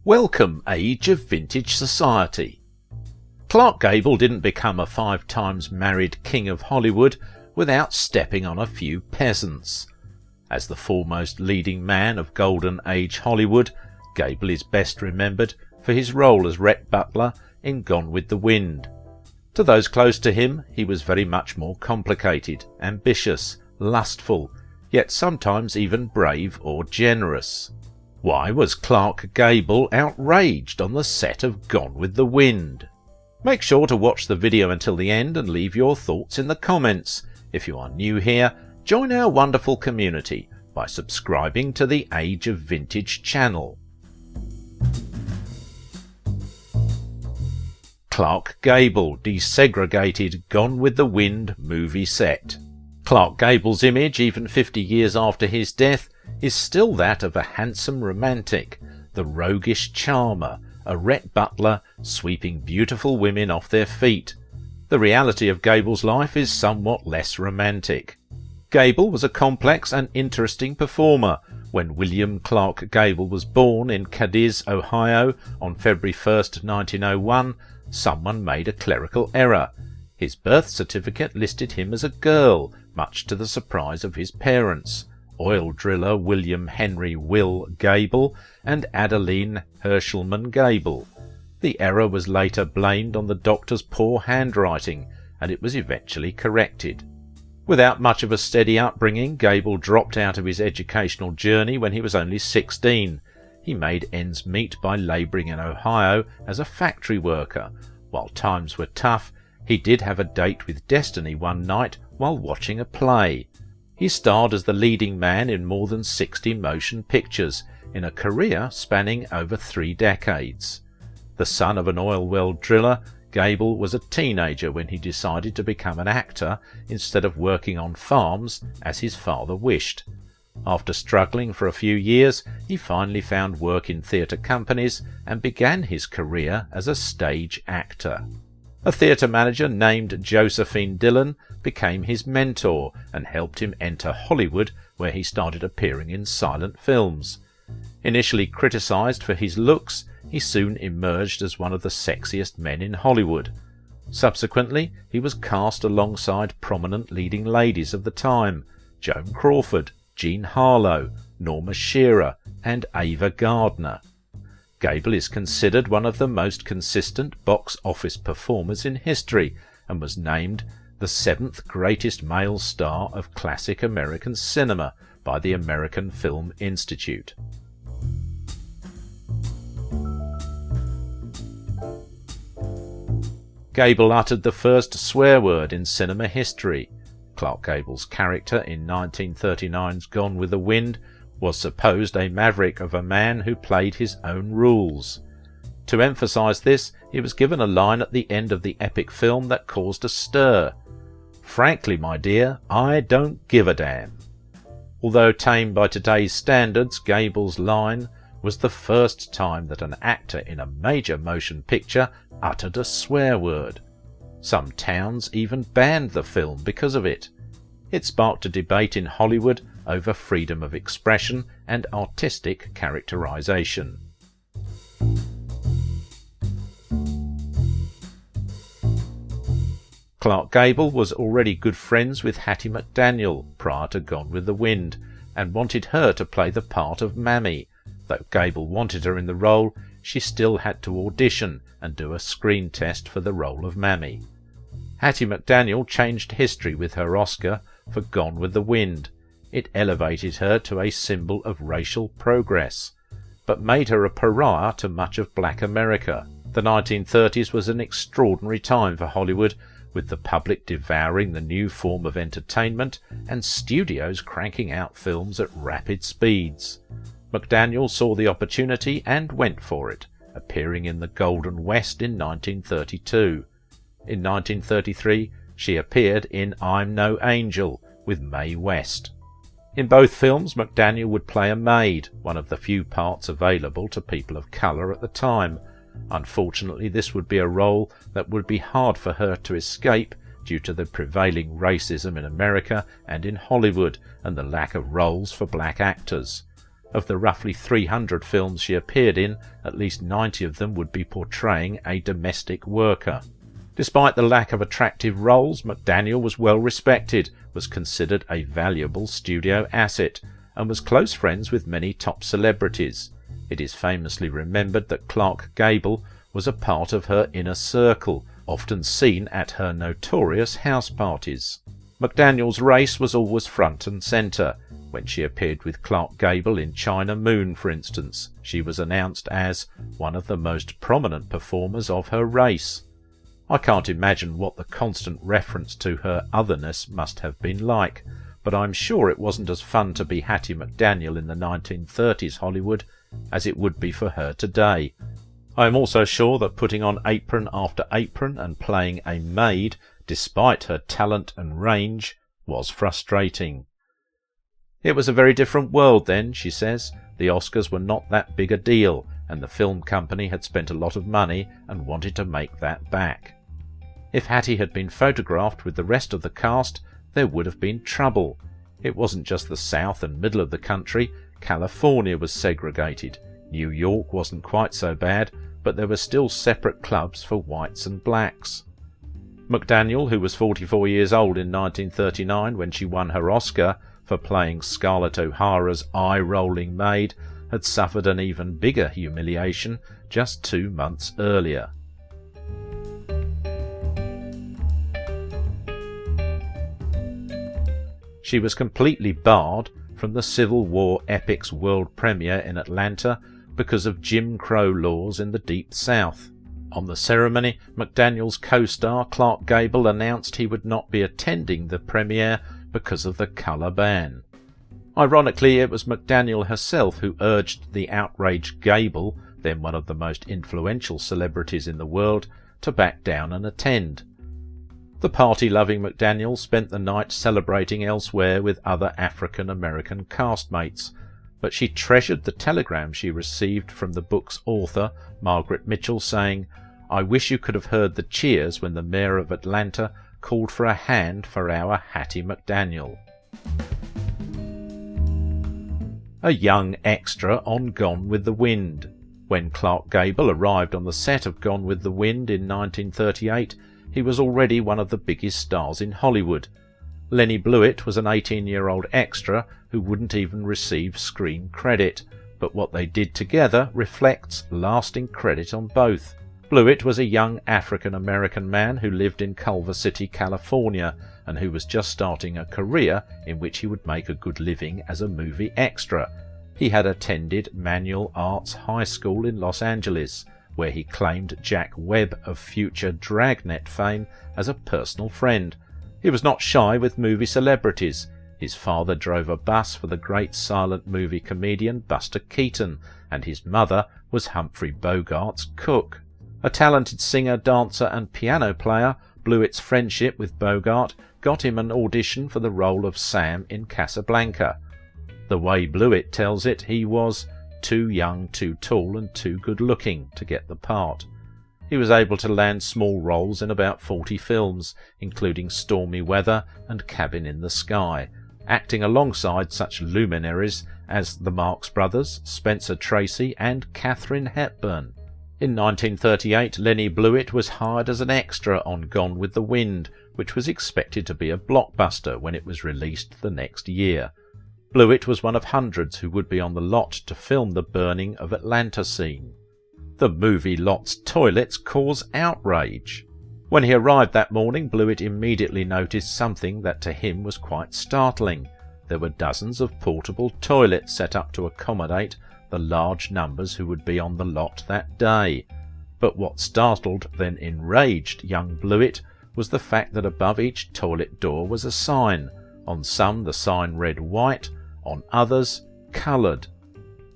Welcome, age of vintage society. Clark Gable didn't become a 5 times married king of Hollywood without stepping on a few peasants. As the foremost leading man of Golden Age Hollywood, Gable is best remembered for his role as Rhett Butler in Gone with the Wind. To those close to him, he was very much more complicated, ambitious, lustful, yet sometimes even brave or generous. Why was Clark Gable outraged on the set of Gone with the Wind? Make sure to watch the video until the end and leave your thoughts in the comments. If you are new here, join our wonderful community by subscribing to the Age of Vintage channel. Clark Gable desegregated Gone with the Wind movie set. Clark Gable's image, even 50 years after his death, is still that of a handsome romantic, the roguish charmer, a Rhett Butler sweeping beautiful women off their feet. The reality of Gable's life is somewhat less romantic. Gable was a complex and interesting performer. When William Clark Gable was born in Cadiz, Ohio on February 1st, 1901, someone made a clerical error. His birth certificate listed him as a girl, much to the surprise of his parents, oil driller William Henry Will Gable and Adeline Hershelman Gable. The error was later blamed on the doctor's poor handwriting, and it was eventually corrected. Without much of a steady upbringing, Gable dropped out of his educational journey when he was only 16. He made ends meet by labouring in Ohio as a factory worker. While times were tough, he did have a date with destiny one night while watching a play. He starred as the leading man in more than 60 motion pictures, in a career spanning over 3 decades. The son of an oil well driller, Gable was a teenager when he decided to become an actor instead of working on farms as his father wished. After struggling for a few years, he finally found work in theatre companies and began his career as a stage actor. A theatre manager named Josephine Dillon became his mentor and helped him enter Hollywood, where he started appearing in silent films. Initially criticised for his looks, he soon emerged as one of the sexiest men in Hollywood. Subsequently, he was cast alongside prominent leading ladies of the time, Joan Crawford, Jean Harlow, Norma Shearer, and Ava Gardner. Gable is considered one of the most consistent box office performers in history and was named the 7th greatest male star of classic American cinema by the American Film Institute. Gable uttered the first swear word in cinema history. Clark Gable's character in 1939's Gone with the Wind was supposed a maverick of a man who played his own rules. To emphasise this, he was given a line at the end of the epic film that caused a stir. "Frankly, my dear, I don't give a damn." Although tame by today's standards, Gable's line was the first time that an actor in a major motion picture uttered a swear word. Some towns even banned the film because of it. It sparked a debate in Hollywood over freedom of expression and artistic characterization. Clark Gable was already good friends with Hattie McDaniel prior to Gone with the Wind, and wanted her to play the part of Mammy. Though Gable wanted her in the role, she still had to audition and do a screen test for the role of Mammy. Hattie McDaniel changed history with her Oscar for Gone with the Wind. It elevated her to a symbol of racial progress, but made her a pariah to much of black America. The 1930s was an extraordinary time for Hollywood, with the public devouring the new form of entertainment and studios cranking out films at rapid speeds. McDaniel saw the opportunity and went for it, appearing in The Golden West in 1932. In 1933, she appeared in I'm No Angel with Mae West. In both films, McDaniel would play a maid, one of the few parts available to people of colour at the time. Unfortunately, this would be a role that would be hard for her to escape due to the prevailing racism in America and in Hollywood and the lack of roles for black actors. Of the roughly 300 films she appeared in, at least 90 of them would be portraying a domestic worker. Despite the lack of attractive roles, McDaniel was well respected, was considered a valuable studio asset, and was close friends with many top celebrities. It is famously remembered that Clark Gable was a part of her inner circle, often seen at her notorious house parties. McDaniel's race was always front and centre. When she appeared with Clark Gable in China Moon, for instance, she was announced as one of the most prominent performers of her race. I can't imagine what the constant reference to her otherness must have been like, but I'm sure it wasn't as fun to be Hattie McDaniel in the 1930s Hollywood as it would be for her today. I am also sure that putting on apron after apron and playing a maid, despite her talent and range, was frustrating. It was a very different world then, she says. The Oscars were not that big a deal, and the film company had spent a lot of money and wanted to make that back. If Hattie had been photographed with the rest of the cast, there would have been trouble. It wasn't just the south and middle of the country. California was segregated. New York wasn't quite so bad, but there were still separate clubs for whites and blacks. McDaniel, who was 44 years old in 1939 when she won her Oscar for playing Scarlett O'Hara's eye-rolling maid, had suffered an even bigger humiliation just 2 months earlier. She was completely barred from the Civil War epic's world premiere in Atlanta because of Jim Crow laws in the Deep South. On the ceremony, McDaniel's co-star Clark Gable announced he would not be attending the premiere because of the colour ban. Ironically, it was McDaniel herself who urged the outraged Gable, then one of the most influential celebrities in the world, to back down and attend. The party-loving McDaniel spent the night celebrating elsewhere with other African-American castmates, but she treasured the telegram she received from the book's author, Margaret Mitchell, saying, "I wish you could have heard the cheers when the mayor of Atlanta called for a hand for our Hattie McDaniel." A young extra on Gone with the Wind. When Clark Gable arrived on the set of Gone with the Wind in 1938, he was already one of the biggest stars in Hollywood. Lenny Betts was an 18-year-old extra who wouldn't even receive screen credit, but what they did together reflects lasting credit on both. Betts was a young African-American man who lived in Culver City, California, and who was just starting a career in which he would make a good living as a movie extra. He had attended Manual Arts High School in Los Angeles, where he claimed Jack Webb of future Dragnet fame as a personal friend. He was not shy with movie celebrities. His father drove a bus for the great silent movie comedian Buster Keaton, and his mother was Humphrey Bogart's cook. A talented singer, dancer and piano player, Blewett's friendship with Bogart got him an audition for the role of Sam in Casablanca. The way Blewett tells it, he was too young, too tall and too good-looking to get the part. He was able to land small roles in about 40 films, including Stormy Weather and Cabin in the Sky, acting alongside such luminaries as the Marx Brothers, Spencer Tracy and Katharine Hepburn. In 1938, Lenny Betts was hired as an extra on Gone with the Wind, which was expected to be a blockbuster when it was released the next year. Betts was one of hundreds who would be on the lot to film the burning of Atlanta scene. The movie lot's toilets cause outrage. When he arrived that morning, Betts immediately noticed something that to him was quite startling. There were dozens of portable toilets set up to accommodate the large numbers who would be on the lot that day. But what startled, then enraged young Betts was the fact that above each toilet door was a sign. On some the sign read white, on others coloured.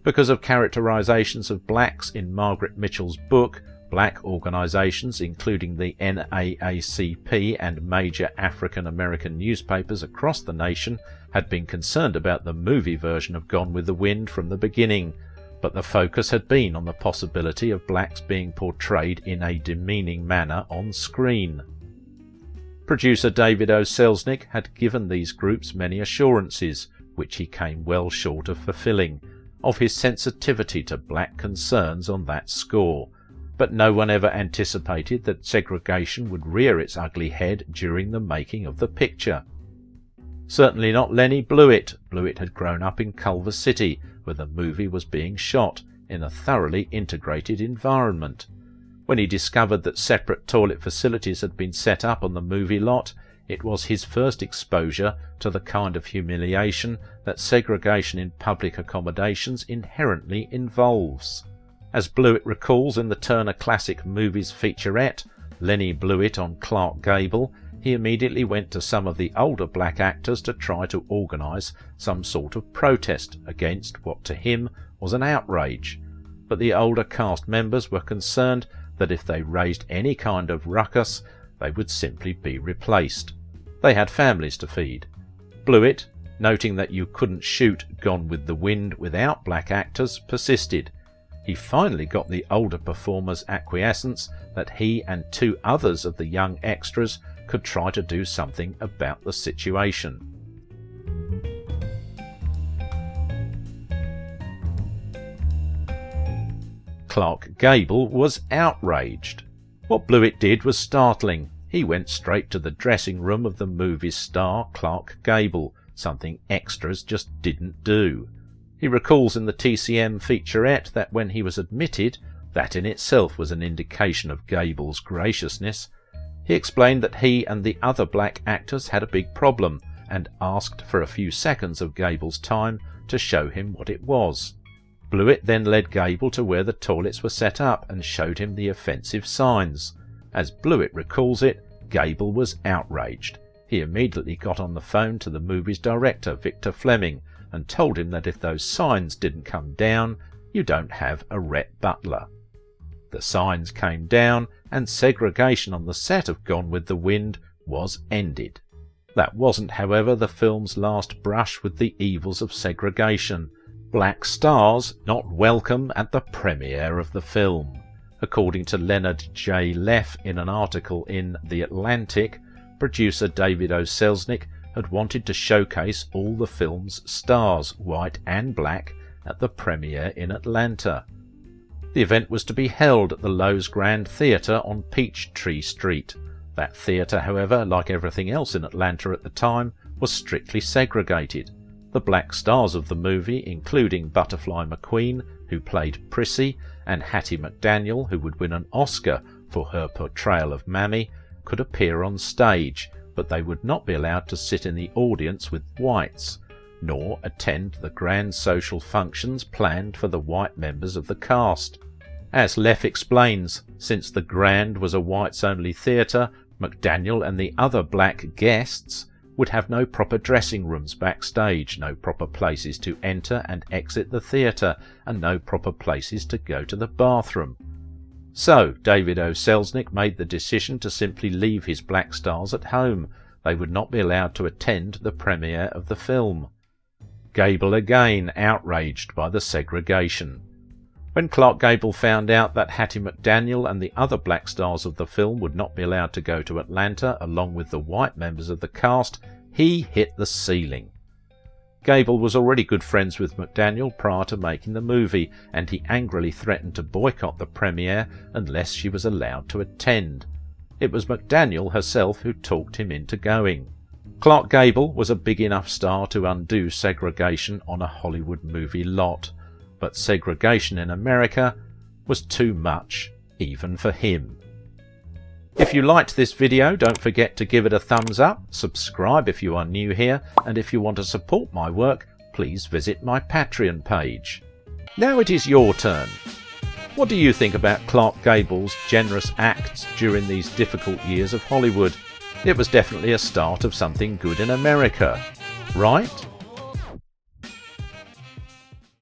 Because of characterizations of blacks in Margaret Mitchell's book, black organizations, including the NAACP and major African American newspapers across the nation, had been concerned about the movie version of Gone with the Wind from the beginning, but the focus had been on the possibility of blacks being portrayed in a demeaning manner on screen. Producer David O. Selznick had given these groups many assurances, which he came well short of fulfilling. of his sensitivity to black concerns on that score, but no one ever anticipated that segregation would rear its ugly head during the making of the picture. Certainly not Lenny Blewett. Blewett had grown up in Culver City, where the movie was being shot, in a thoroughly integrated environment. When he discovered that separate toilet facilities had been set up on the movie lot, it was his first exposure to the kind of humiliation that segregation in public accommodations inherently involves. As Blewett recalls in the Turner Classic Movies featurette, Lenny Blewett on Clark Gable, he immediately went to some of the older black actors to try to organise some sort of protest against what to him was an outrage, but the older cast members were concerned that if they raised any kind of ruckus, they would simply be replaced. They had families to feed. Blewett, noting that you couldn't shoot Gone with the Wind without black actors, persisted. He finally got the older performers' acquiescence that he and 2 others of the young extras could try to do something about the situation. Clark Gable was outraged. What Blewett did was startling. He went straight to the dressing room of the movie's star, Clark Gable, something extras just didn't do. He recalls in the TCM featurette that when he was admitted, that in itself was an indication of Gable's graciousness. He explained that he and the other black actors had a big problem and asked for a few seconds of Gable's time to show him what it was. Blewett then led Gable to where the toilets were set up and showed him the offensive signs. As Blewett recalls it, Gable was outraged. He immediately got on the phone to the movie's director, Victor Fleming, and told him that if those signs didn't come down, you don't have a Rhett Butler. The signs came down, and segregation on the set of Gone with the Wind was ended. That wasn't, however, the film's last brush with the evils of segregation. Black stars not welcome at the premiere of the film. According to Leonard J. Leff in an article in The Atlantic, producer David O. Selznick had wanted to showcase all the film's stars, white and black, at the premiere in Atlanta. The event was to be held at the Lowe's Grand Theatre on Peachtree Street. That theatre, however, like everything else in Atlanta at the time, was strictly segregated. The black stars of the movie, including Butterfly McQueen, who played Prissy, and Hattie McDaniel, who would win an Oscar for her portrayal of Mammy, could appear on stage, but they would not be allowed to sit in the audience with whites, nor attend the grand social functions planned for the white members of the cast. As Leff explains, since the Grand was a whites-only theatre, McDaniel and the other black guests would have no proper dressing rooms backstage, no proper places to enter and exit the theatre, and no proper places to go to the bathroom. So David O. Selznick made the decision to simply leave his black stars at home. They would not be allowed to attend the premiere of the film. Gable again outraged by the segregation. When Clark Gable found out that Hattie McDaniel and the other black stars of the film would not be allowed to go to Atlanta along with the white members of the cast, he hit the ceiling. Gable was already good friends with McDaniel prior to making the movie, and he angrily threatened to boycott the premiere unless she was allowed to attend. It was McDaniel herself who talked him into going. Clark Gable was a big enough star to undo segregation on a Hollywood movie lot, but segregation in America was too much, even for him. If you liked this video, don't forget to give it a thumbs up, subscribe if you are new here, and if you want to support my work, please visit my Patreon page. Now it is your turn. What do you think about Clark Gable's generous acts during these difficult years of Hollywood? It was definitely a start of something good in America, right?